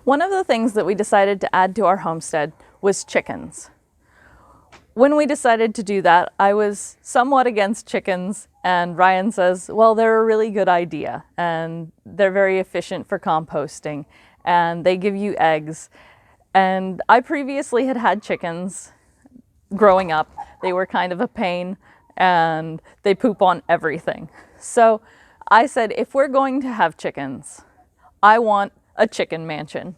One of the things that we decided to add to our homestead was chickens. When we decided to do that, I was somewhat against chickens, and Ryan says, well, they're a really good idea, and they're very efficient for composting, and they give you eggs. And I previously had had chickens growing up. They were kind of a pain, and they poop on everything. So I said, if we're going to have chickens, I want a chicken mansion.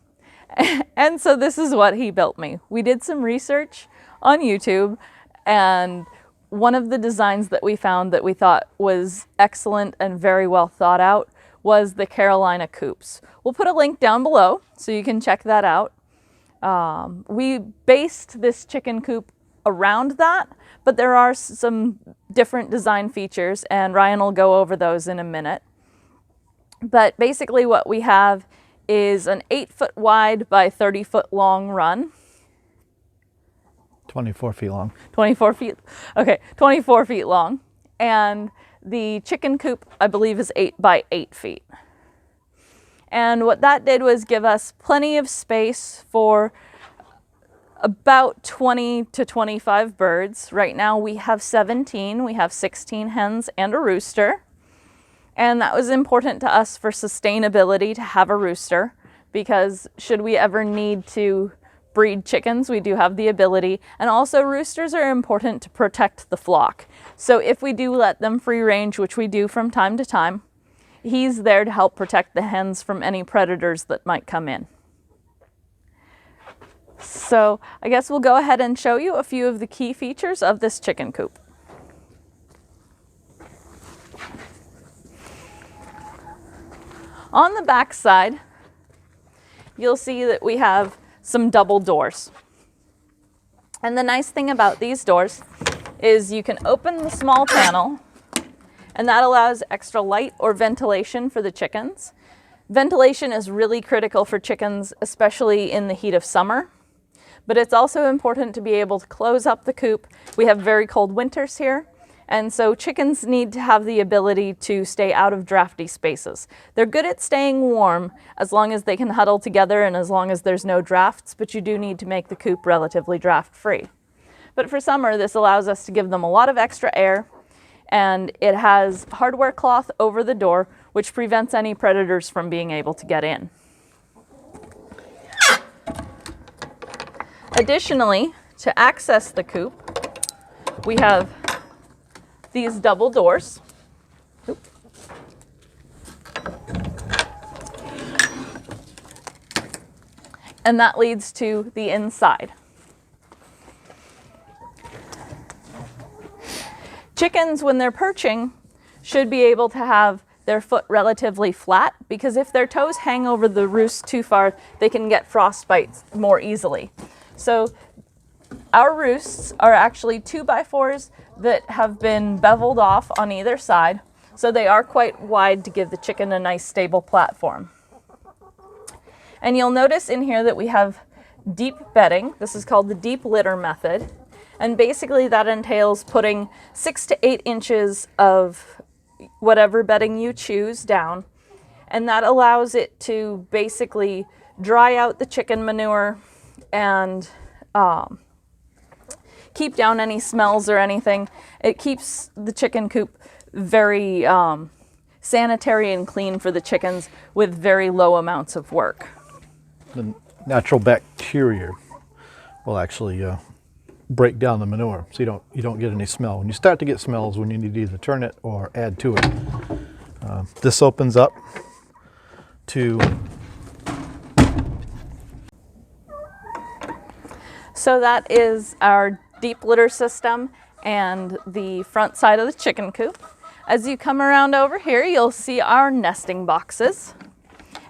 And so this is what he built me. We did some research on YouTube, and one of the designs that we found that we thought was excellent and very well thought out was the Carolina Coops. We'll put a link down below so you can check that out. We based this chicken coop around that, but there are some different design features, and Ryan will go over those in a minute. But basically what we have is an 8-foot wide by 30-foot long run. 24 feet long. 24 feet, okay, 24 feet long. And the chicken coop, I believe, is 8 by 8 feet. And what that did was give us plenty of space for about 20 to 25 birds. Right now we have 17. We have 16 hens and a rooster. And that was important to us for sustainability to have a rooster, because should we ever need to breed chickens, we do have the ability. And also roosters are important to protect the flock. So if we do let them free range, which we do from time to time, he's there to help protect the hens from any predators that might come in. So I guess we'll go ahead and show you a few of the key features of this chicken coop. On the back side, you'll see that we have some double doors. And the nice thing about these doors is you can open the small panel, and that allows extra light or ventilation for the chickens. Ventilation is really critical for chickens, especially in the heat of summer. But it's also important to be able to close up the coop. We have very cold winters here, and so chickens need to have the ability to stay out of drafty spaces. They're good at staying warm as long as they can huddle together and as long as there's no drafts, but you do need to make the coop relatively draft-free. But for summer, this allows us to give them a lot of extra air, and it has hardware cloth over the door, which prevents any predators from being able to get in. Additionally, to access the coop, we have these double doors. And that leads to the inside. Chickens, when they're perching, should be able to have their foot relatively flat, because if their toes hang over the roost too far, they can get frostbite more easily. So our roosts are actually 2x4s that have been beveled off on either side, so they are quite wide to give the chicken a nice stable platform. And you'll notice in here that we have deep bedding. This is called the deep litter method, and basically that entails putting 6 to 8 inches of whatever bedding you choose down, and that allows it to basically dry out the chicken manure and keep down any smells or anything. It keeps the chicken coop very sanitary and clean for the chickens with very low amounts of work. The natural bacteria will actually break down the manure, so you don't get any smell. When you start to get smells, when you need to either turn it or add to it. This opens up to. So that is our deep litter system and the front side of the chicken coop. As you come around over here, you'll see our nesting boxes.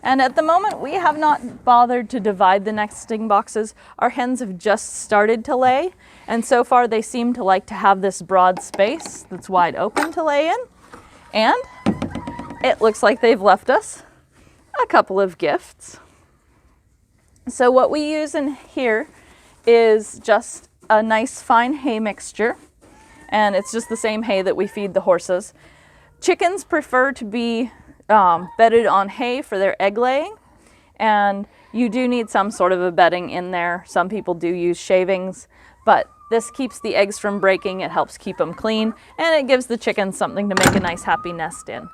And at the moment, we have not bothered to divide the nesting boxes. Our hens have just started to lay, and so far they seem to like to have this broad space that's wide open to lay in. And it looks like they've left us a couple of gifts. So what we use in here is just a nice fine hay mixture, and it's just the same hay that we feed the horses. Chickens prefer to be bedded on hay for their egg laying, and you do need some sort of a bedding in there. Some people do use shavings, but this keeps the eggs from breaking, it helps keep them clean, and it gives the chickens something to make a nice happy nest in.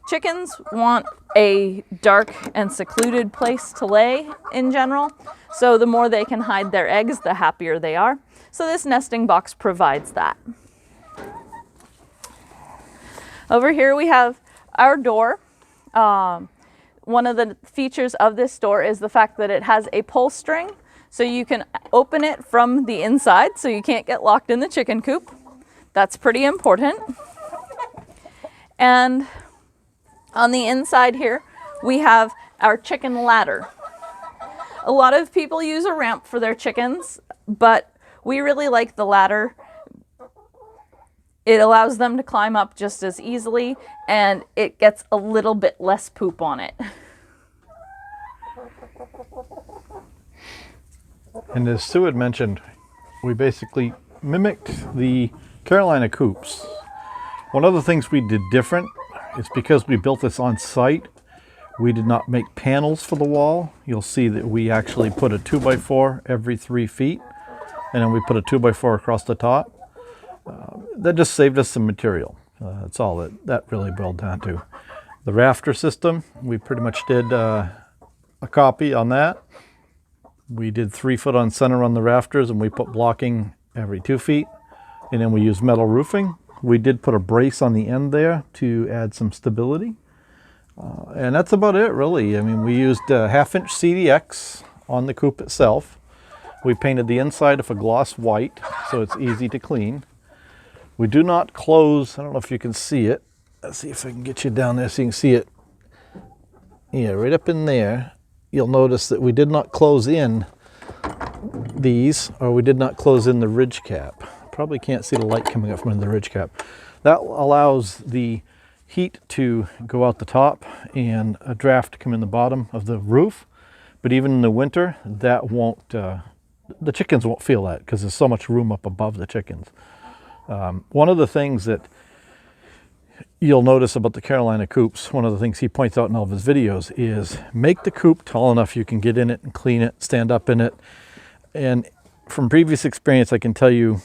Chickens want a dark and secluded place to lay in general, so the more they can hide their eggs, the happier they are. So this nesting box provides that. Over here we have our door. One of the features of this door is the fact that it has a pull string, so you can open it from the inside so you can't get locked in the chicken coop. That's pretty important. And on the inside here, we have our chicken ladder. A lot of people use a ramp for their chickens, but we really like the ladder. It allows them to climb up just as easily, and it gets a little bit less poop on it. And as Sue had mentioned, we basically mimicked the Carolina Coops. One of the things we did different is because we built this on site, we did not make panels for the wall. You'll see that we actually put a 2x4 every 3 feet, and then we put a 2x4 across the top. That just saved us some material. That's all that really boiled down to. The rafter system, we pretty much did a copy on that. We did 3 foot on center on the rafters, and we put blocking every 2 feet, and then we used metal roofing. We did put a brace on the end there to add some stability. And that's about it, really. I mean, we used a 1/2 inch CDX on the coop itself. We painted the inside of a gloss white, so it's easy to clean. We do not close, I don't know if you can see it. Let's see if I can get you down there so you can see it. Yeah, right up in there. You'll notice that we did not close in these, or we did not close in the ridge cap. Probably can't see the light coming up from the ridge cap. That allows the heat to go out the top and a draft to come in the bottom of the roof. But even in the winter, that won't, the chickens won't feel that because there's so much room up above the chickens. One of the things that you'll notice about the Carolina Coops, one of the things he points out in all of his videos, is make the coop tall enough you can get in it and clean it, stand up in it. And from previous experience, I can tell you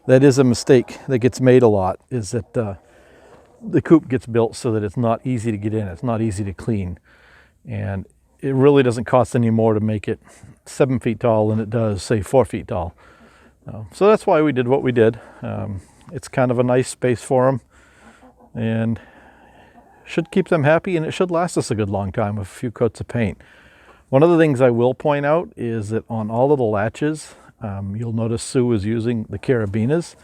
that is a mistake that gets made a lot, is that the coop gets built so that it's not easy to get in, it's not easy to clean. And it really doesn't cost any more to make it 7 feet tall than it does, say, 4 feet tall. So that's why we did what we did. It's kind of a nice space for them, and should keep them happy, and it should last us a good long time with a few coats of paint. One of the things I will point out is that on all of the latches, you'll notice Sue is using the carabinas.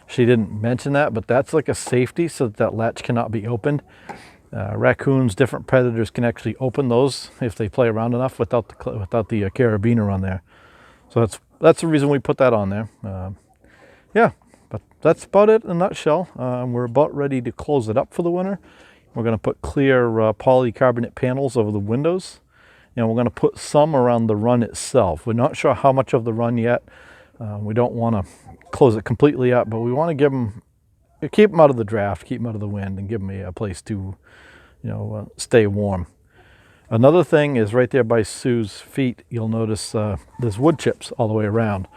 She didn't mention that, but that's like a safety so that that latch cannot be opened. Raccoons, different predators can actually open those if they play around enough without the carabiner on there. So that's the reason we put that on there. Yeah, but that's about it in a nutshell. We're about ready to close it up for the winter. We're going to put clear polycarbonate panels over the windows, and we're going to put some around the run itself. We're not sure how much of the run yet. We don't want to close it completely up, but we want to give them, keep them out of the draft, keep them out of the wind, and give them a place to, stay warm. Another thing is right there by Sue's feet, you'll notice there's wood chips all the way around.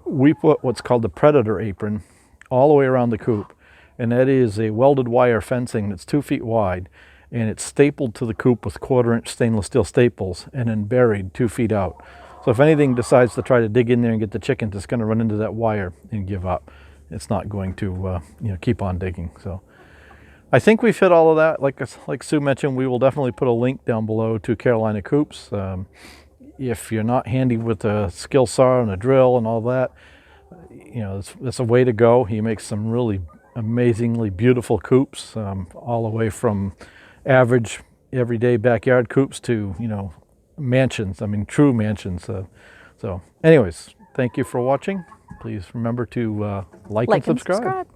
We put what's called the Predator apron all the way around the coop, and that is a welded wire fencing that's 2 feet wide, and it's stapled to the coop with 1/4 inch stainless steel staples and then buried 2 feet out. So if anything decides to try to dig in there and get the chickens, it's going to run into that wire and give up. It's not going to keep on digging. So I think we fit all of that. Like Sue mentioned, we will definitely put a link down below to Carolina Coops. If you're not handy with a skill saw and a drill and all that, that's a way to go. He makes some really amazingly beautiful coops, all the way from average everyday backyard coops to mansions. I mean, true mansions. So anyways, thank you for watching. Please remember to like and subscribe.